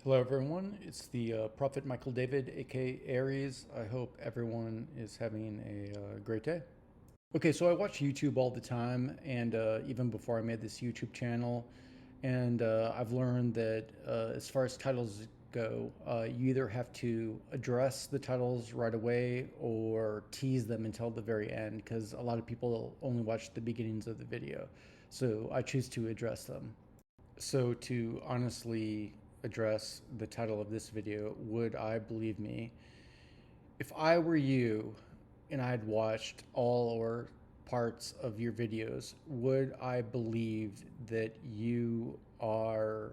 Hello, everyone. It's the Prophet Michael David, aka Aries. I hope everyone is having a great day. Okay, so I watch YouTube all the time, and even before I made this YouTube channel, and I've learned that as far as titles go, you either have to address the titles right away or tease them until the very end, because a lot of people only watch the beginnings of the video. So I choose to address them. So, to honestly address the title of this video, would I believe me? If I were you and I had watched all or parts of your videos, would I believe that you are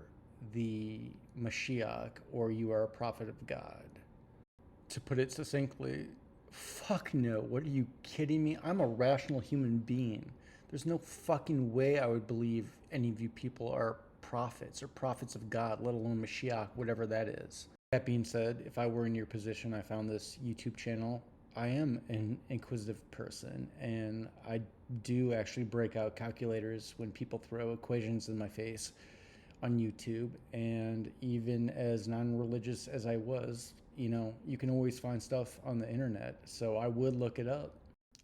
the Mashiach or you are a prophet of God? To put it succinctly, fuck no. What are you kidding me? I'm a rational human being. There's no fucking way I would believe any of you people are prophets or prophets of God, let alone Mashiach, whatever that is. That being said, if I were in your position, I found this YouTube channel. I am an inquisitive person, and I do actually break out calculators when people throw equations in my face on YouTube. And even as non religious as I was, you can always find stuff on the internet. So I would look it up.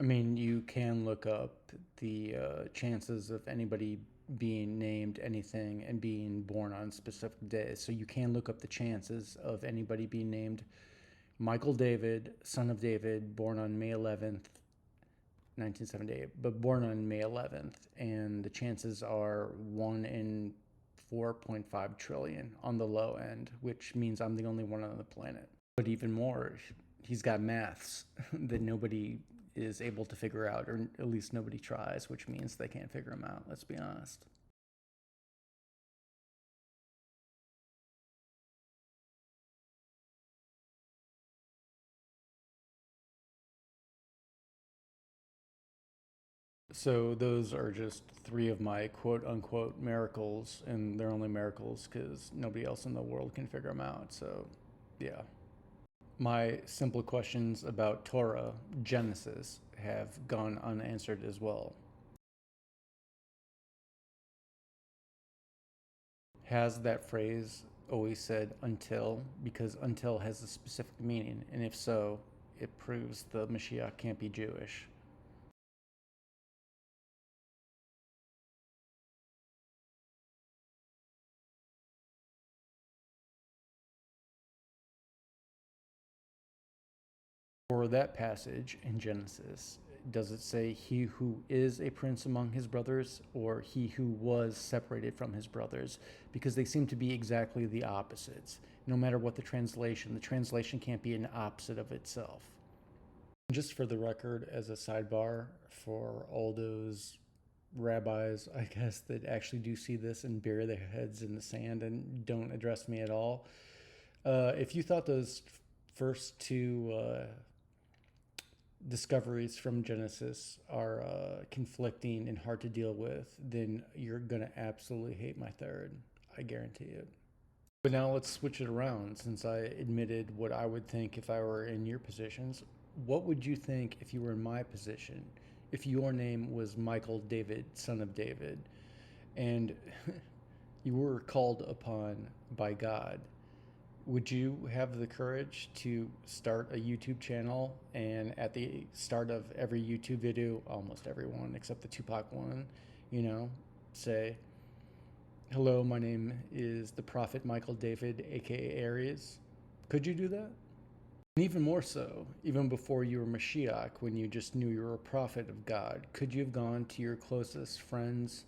I mean, you can look up the chances of anybody being named anything and being born on specific days. So you can look up the chances of anybody being named Michael David, son of David, born on May 11th, 1978, but born on May 11th. And the chances are 1 in 4.5 trillion on the low end, which means I'm the only one on the planet. But even more, he's got maths that nobody is able to figure out, or at least nobody tries, which means they can't figure them out. Let's be honest. So those are just three of my quote unquote miracles, and they're only miracles because nobody else in the world can figure them out. So, yeah. My simple questions about Torah, Genesis, have gone unanswered as well. Has that phrase always said until? Because until has a specific meaning, and if so, it proves the Mashiach can't be Jewish. For that passage in Genesis, does it say he who is a prince among his brothers or he who was separated from his brothers? Because they seem to be exactly the opposites. No matter what the translation can't be an opposite of itself. Just for the record, as a sidebar for all those rabbis, I guess, that actually do see this and bury their heads in the sand and don't address me at all. If you thought those first two discoveries from Genesis are conflicting and hard to deal with, then you're going to absolutely hate my third. I guarantee it. But now let's switch it around. Since I admitted what I would think if I were in your positions, what would you think if you were in my position? If your name was Michael David, son of David, and you were called upon by God, would you have the courage to start a YouTube channel and at the start of every YouTube video, almost everyone except the Tupac one, you know, say, hello, my name is the Prophet Michael David, aka Aries? Could you do that? And even more so, even before you were Mashiach, when you just knew you were a prophet of God, could you have gone to your closest friends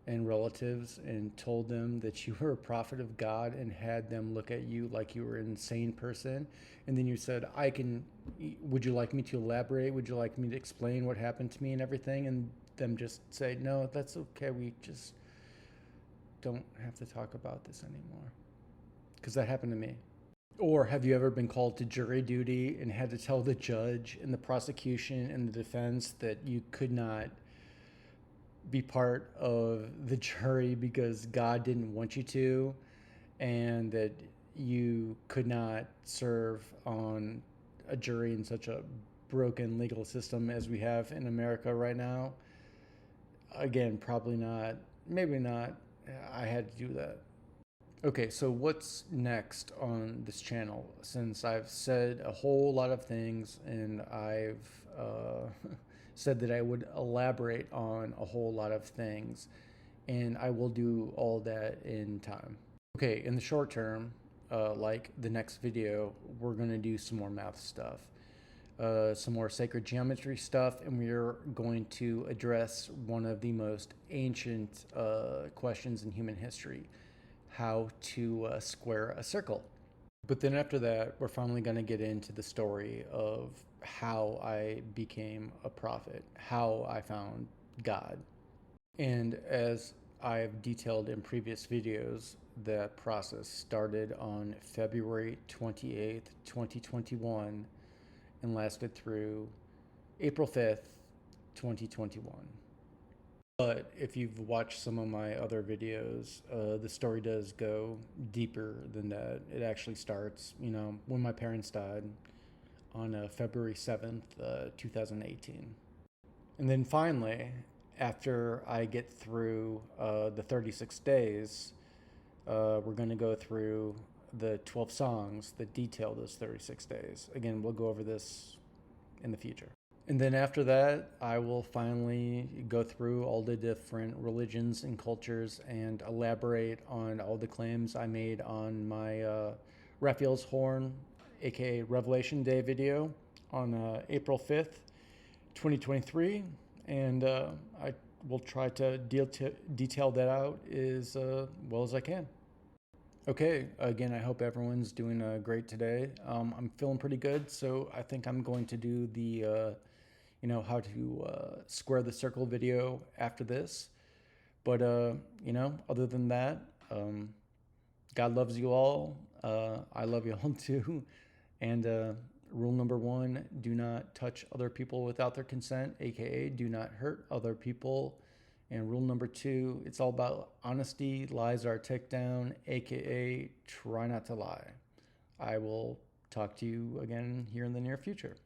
and relatives and told them that you were a prophet of God and had them look at you like you were an insane person? And then you said, would you like me to elaborate? Would you like me to explain what happened to me and everything? And them just say, no, that's okay. We just don't have to talk about this anymore. Because that happened to me. Or have you ever been called to jury duty and had to tell the judge and the prosecution and the defense that you could not be part of the jury because God didn't want you to, and that you could not serve on a jury in such a broken legal system as we have in America right now? Again, probably not. Maybe not. I had to do that. Okay, so what's next on this channel? Since I've said a whole lot of things and I've said that I would elaborate on a whole lot of things, and I will do all that in time. Okay, in the short term, like the next video, we're gonna do some more math stuff, some more sacred geometry stuff, and we're going to address one of the most ancient questions in human history: how to square a circle. But then after that, we're finally going to get into the story of how I became a prophet, how I found God. And as I've detailed in previous videos, that process started on February 28th, 2021, and lasted through April 5th, 2021. But if you've watched some of my other videos, the story does go deeper than that. It actually starts, when my parents died on February 7th, 2018. And then finally, after I get through the 36 days, we're going to go through the 12 songs that detail those 36 days. Again, we'll go over this in the future. And then after that, I will finally go through all the different religions and cultures and elaborate on all the claims I made on my Raphael's Horn, aka Revelation Day video on April 5th, 2023. And I will try to detail that out as well as I can. Okay, again, I hope everyone's doing great today. I'm feeling pretty good, so I think I'm going to do the how to square the circle video after this. But, other than that, God loves you all. I love you all too. And rule number one, do not touch other people without their consent, aka do not hurt other people. And rule number two, it's all about honesty. Lies are a tick down, aka try not to lie. I will talk to you again here in the near future.